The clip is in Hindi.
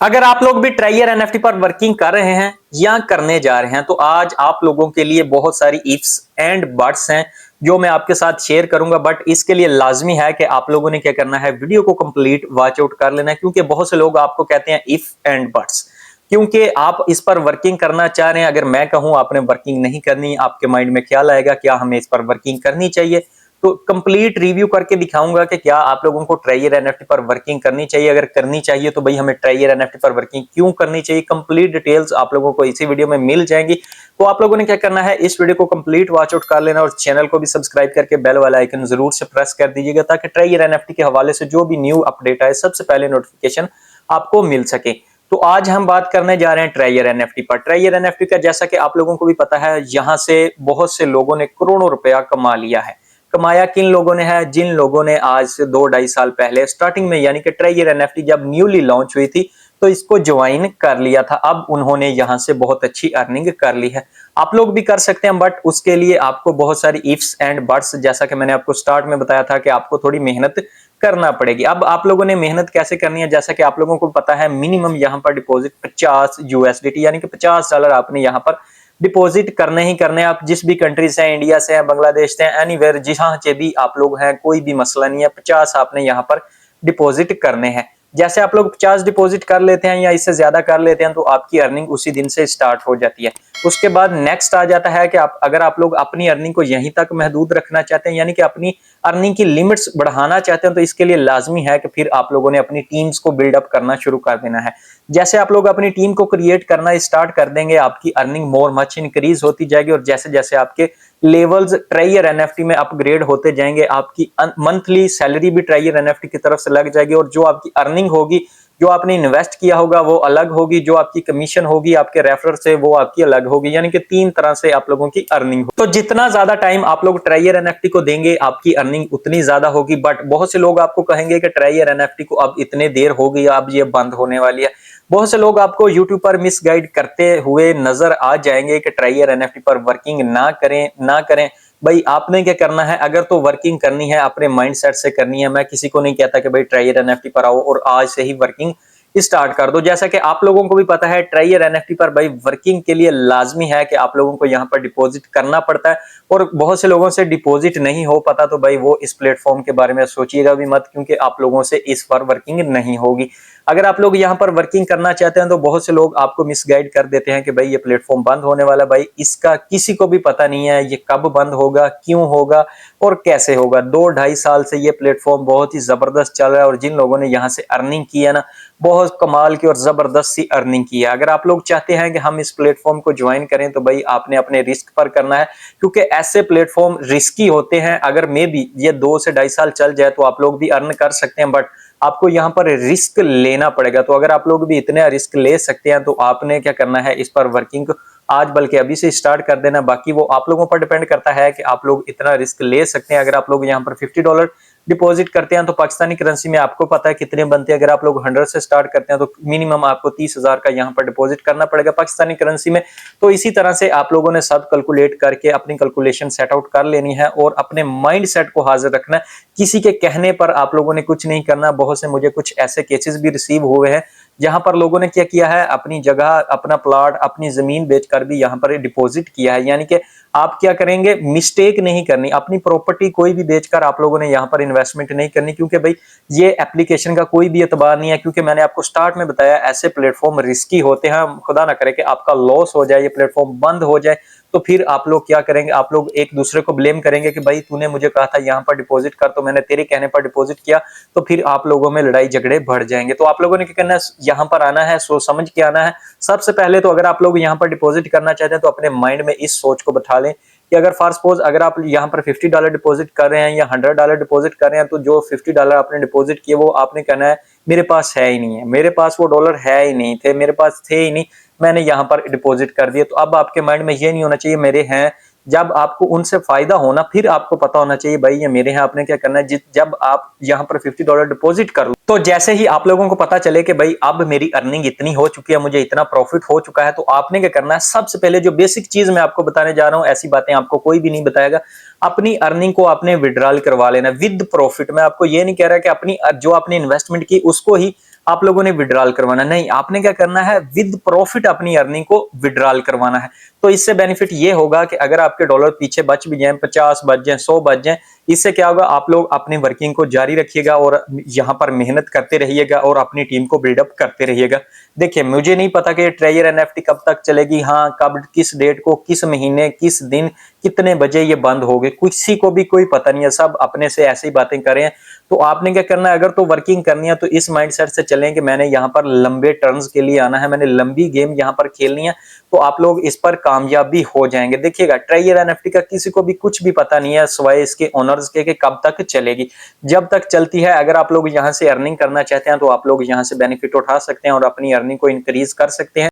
अगर आप लोग भी ट्राइयर एनएफटी पर वर्किंग कर रहे हैं या करने जा रहे हैं तो आज आप लोगों के लिए बहुत सारी इफ्स एंड बट्स हैं जो मैं आपके साथ शेयर करूंगा। बट इसके लिए लाजमी है कि आप लोगों ने क्या करना है, वीडियो को कंप्लीट वॉच आउट कर लेना है, क्योंकि बहुत से लोग आपको कहते हैं इफ एंड बट्स, क्योंकि आप इस पर वर्किंग करना चाह रहे हैं। अगर मैं कहूं आपने वर्किंग नहीं करनी, आपके माइंड में ख्याल आएगा क्या हमें इस पर वर्किंग करनी चाहिए, तो कंप्लीट रिव्यू करके दिखाऊंगा कि क्या आप लोगों को ट्राइयर एनएफटी पर वर्किंग करनी चाहिए। अगर करनी चाहिए तो भाई हमें ट्राइयर एनएफटी पर वर्किंग क्यों करनी चाहिए, कंप्लीट डिटेल्स आप लोगों को इसी वीडियो में मिल जाएंगी। तो आप लोगों ने क्या करना है, इस वीडियो को कंप्लीट वॉच आउट कर लेना और चैनल को भी सब्सक्राइब करके बेल वाला आइकन जरूर से प्रेस कर दीजिएगा, ताकि ट्राइयर एनएफटी के हवाले से जो भी न्यू अपडेट आए सबसे पहले नोटिफिकेशन आपको मिल सके। तो आज हम बात करने जा रहे हैं ट्राइयर एनएफटी पर। ट्राइयर एनएफटी का जैसा कि आप लोगों को भी पता है, यहां से बहुत से लोगों ने करोड़ों रुपया कमा लिया है। कमाया किन लोगों ने है, जिन लोगों ने आज से 2-2.5 साल पहले स्टार्टिंग में, यानी कि ट्राइयर एनएफटी जब न्यूली लॉन्च हुई थी तो इसको ज्वाइन कर लिया था। अब उन्होंने यहां से बहुत अच्छी अर्निंग कर ली है। आप लोग भी कर सकते हैं, बट उसके लिए आपको बहुत सारी इफ्स एंड बट्स, जैसा कि मैंने आपको स्टार्ट में बताया था कि आपको थोड़ी मेहनत करना पड़ेगी। अब आप लोगों ने मेहनत कैसे करनी है, जैसा कि आप लोगों को पता है मिनिमम यहां पर डिपॉजिट 50 यूएसडीटी यानी कि $50 आपने यहां पर डिपॉजिट करने ही करने। आप जिस भी कंट्री से हैं, इंडिया से हैं, बांग्लादेश से हैं, एनीवेयर जहां से भी आप लोग हैं, कोई भी मसला नहीं है, 50 आपने यहाँ पर डिपॉजिट करने हैं। जैसे आप लोग 50 डिपॉजिट कर लेते हैं या इससे ज्यादा कर लेते हैं तो आपकी अर्निंग उसी दिन से स्टार्ट हो जाती है। उसके बाद नेक्स्ट आ जाता है कि अगर आप लोग अपनी अर्निंग को यहीं तक महदूद रखना चाहते हैं, यानी कि अपनी अर्निंग की लिमिट्स बढ़ाना चाहते हैं, तो इसके लिए लाजमी है कि फिर आप लोगों ने अपनी टीम्स को बिल्डअप करना शुरू कर देना है। जैसे आप लोग अपनी टीम को क्रिएट करना स्टार्ट कर देंगे, आपकी अर्निंग मोर मच इंक्रीज होती जाएगी, और जैसे जैसे आपके लेवल्स ट्राइयर एनएफटी में अपग्रेड होते जाएंगे, आपकी मंथली सैलरी भी ट्राइयर एनएफटी की तरफ से लग जाएगी, और जो आपकी अर्निंग होगी, जो आपने इन्वेस्ट किया होगा वो अलग होगी, जो आपकी कमीशन होगी आपके रेफरर से वो आपकी अलग होगी, यानी कि 3 तरह से आप लोगों की अर्निंग हो। तो जितना ज्यादा टाइम आप लोग ट्राइयर एनएफटी को देंगे आपकी अर्निंग उतनी ज्यादा होगी। बट बहुत से लोग आपको कहेंगे कि ट्राइयर एनएफटी को अब इतने देर हो गई, अब ये बंद होने वाली है। बहुत से लोग आपको यूट्यूब पर मिसगाइड करते हुए नजर आ जाएंगे कि ट्राइयर एनएफटी पर वर्किंग ना करें। भाई आपने क्या करना है, अगर तो वर्किंग करनी है अपने माइंडसेट से करनी है। मैं किसी को नहीं कहता कि भाई ट्राइयर एनएफटी पर आओ और आज से ही वर्किंग स्टार्ट कर दो। जैसा कि आप लोगों को भी पता है, ट्राइयर एनएफटी पर भाई वर्किंग के लिए लाजमी है कि आप लोगों को यहाँ पर डिपॉजिट करना पड़ता है, और बहुत से लोगों से डिपॉजिट नहीं हो पाता, तो भाई वो इस प्लेटफॉर्म के बारे में सोचिएगा भी मत, क्योंकि आप लोगों से इस पर वर्किंग नहीं होगी। अगर आप लोग यहाँ पर वर्किंग करना चाहते हैं तो बहुत से लोग आपको मिसगाइड कर देते हैं कि भाई ये प्लेटफॉर्म बंद होने वाला। भाई इसका किसी को भी पता नहीं है ये कब बंद होगा, क्यों होगा और कैसे होगा। 2-2.5 साल से ये प्लेटफॉर्म बहुत ही जबरदस्त चल रहा है, और जिन लोगों ने यहाँ से अर्निंग की है ना, बहुत कमाल की और जबरदस्त सी अर्निंग की है। अगर आप लोग चाहते हैं कि हम इस प्लेटफॉर्म को ज्वाइन करें तो भाई आपने अपने रिस्क पर करना है, क्योंकि ऐसे प्लेटफॉर्म रिस्की होते हैं। अगर मे बी ये 2 से 2.5 साल चल जाए तो आप लोग भी अर्न कर सकते हैं, बट आपको यहाँ पर रिस्क लेना पड़ेगा। तो अगर आप लोग भी इतने रिस्क ले सकते हैं तो आपने क्या करना है, इस पर वर्किंग आज बल्कि अभी से स्टार्ट कर देना। बाकी वो आप लोगों पर डिपेंड करता है कि आप लोग इतना रिस्क ले सकते हैं। अगर आप लोग यहाँ पर $50 डिपॉजिट करते हैं तो पाकिस्तानी करेंसी में आपको पता है कितने बनते हैं। अगर आप लोग 100 से स्टार्ट करते हैं तो मिनिमम आपको 30,000 का यहाँ पर डिपॉजिट करना पड़ेगा पाकिस्तानी करेंसी में। तो इसी तरह से आप लोगों ने सब कैलकुलेट करके अपनी कैलकुलेशन सेट आउट कर लेनी है, और अपने माइंड सेट को हाजिर रखना है। किसी के कहने पर आप लोगों ने कुछ नहीं करना। बहुत से मुझे कुछ ऐसे केसेस भी रिसीव हुए हैं जहां पर लोगों ने क्या किया है, अपनी जगह, अपना प्लॉट, अपनी जमीन बेचकर भी यहाँ पर डिपॉजिट किया है। यानी कि आप क्या करेंगे, मिस्टेक नहीं करनी, अपनी प्रॉपर्टी कोई भी बेचकर आप लोगों ने यहाँ पर इन्वेस्टमेंट नहीं करनी, क्योंकि भाई ये एप्लीकेशन का कोई भी एतबार नहीं है। क्योंकि मैंने आपको स्टार्ट में बताया ऐसे प्लेटफॉर्म रिस्की होते हैं। खुदा ना करे कि आपका लॉस हो जाए, ये प्लेटफॉर्म बंद हो जाए, तो फिर आप लोग क्या करेंगे, आप लोग एक दूसरे को ब्लेम करेंगे कि भाई तूने मुझे कहा था यहाँ पर डिपॉजिट कर, तो मैंने तेरे कहने पर डिपॉजिट किया। तो फिर आप लोगों में लड़ाई झगड़े बढ़ जाएंगे। तो आप लोगों ने क्या करना है, यहाँ पर आना है, सोच समझ के आना है। सबसे पहले तो अगर आप लोग यहाँ पर डिपॉजिट करना चाहते हैं तो अपने माइंड में इस सोच को बैठा लें कि अगर फॉर सपोज अगर आप यहाँ पर $50 डिपॉजिट कर रहे हैं या $100 डिपॉजिट कर रहे हैं, तो जो $50 आपने डिपॉजिट किए वो आपने कहना है मेरे पास है ही नहीं है, मेरे पास वो डॉलर है ही नहीं थे, मेरे पास थे ही नहीं, मैंने यहाँ पर डिपॉजिट कर दिया। तो अब आपके माइंड में ये नहीं होना चाहिए मेरे हैं। जब आपको उनसे फायदा होना, फिर आपको पता होना चाहिए भाई ये मेरे हैं। आपने क्या करना है, जब आप यहाँ पर $50 डिपॉजिट कर लो, तो जैसे ही आप लोगों को पता चले कि भाई अब मेरी अर्निंग इतनी हो चुकी है, मुझे इतना प्रॉफिट हो चुका है, तो आपने क्या करना है, सबसे पहले जो बेसिक चीज मैं आपको बताने जा रहा हूं, ऐसी बातें आपको कोई भी नहीं बताएगा, अपनी अर्निंग को आपने विड्रॉल करवा लेना विद प्रॉफिट। मैं आपको ये नहीं कह रहा कि अपनी जो आपने इन्वेस्टमेंट की उसको ही आप लोगों ने विड्रॉल करवाना नहीं, आपने क्या करना है, विद प्रॉफिट अपनी अर्निंग को विड्रॉल करवाना है। तो इससे बेनिफिट ये होगा कि अगर आपके डॉलर पीछे बच भी जाए, 50 बच जाए, 100 बच जाए, इससे क्या होगा, आप लोग अपनी वर्किंग को जारी रखिएगा और यहाँ पर मेहनत करते रहिएगा और अपनी टीम को बिल्डअप करते रहिएगा। देखिए, मुझे नहीं पता कि ट्रेजर एनएफटी कब तक चलेगी, हाँ कब, किस डेट को, किस महीने, किस दिन, कितने बजे ये बंद हो गए, किसी को भी कोई पता नहीं है, सब अपने से ऐसी ही बातें कर रहे हैं। तो आपने क्या करना है, अगर तो वर्किंग करनी है तो इस माइंडसेट से चलें कि मैंने यहाँ पर लंबे टर्न्स के लिए आना है, मैंने लंबी गेम यहाँ पर खेलनी है, तो आप लोग इस पर कामयाब भी हो जाएंगे। देखिएगा, ट्रेजर एनएफटी का किसी को भी कुछ भी पता नहीं है सिवाय इसके ओनर्स के कि कब तक चलेगी। जब तक चलती है, अगर आप लोग यहाँ से अर्निंग करना चाहते हैं तो आप लोग यहाँ से बेनिफिट उठा सकते हैं और अपनी अर्निंग को इंक्रीज कर सकते हैं।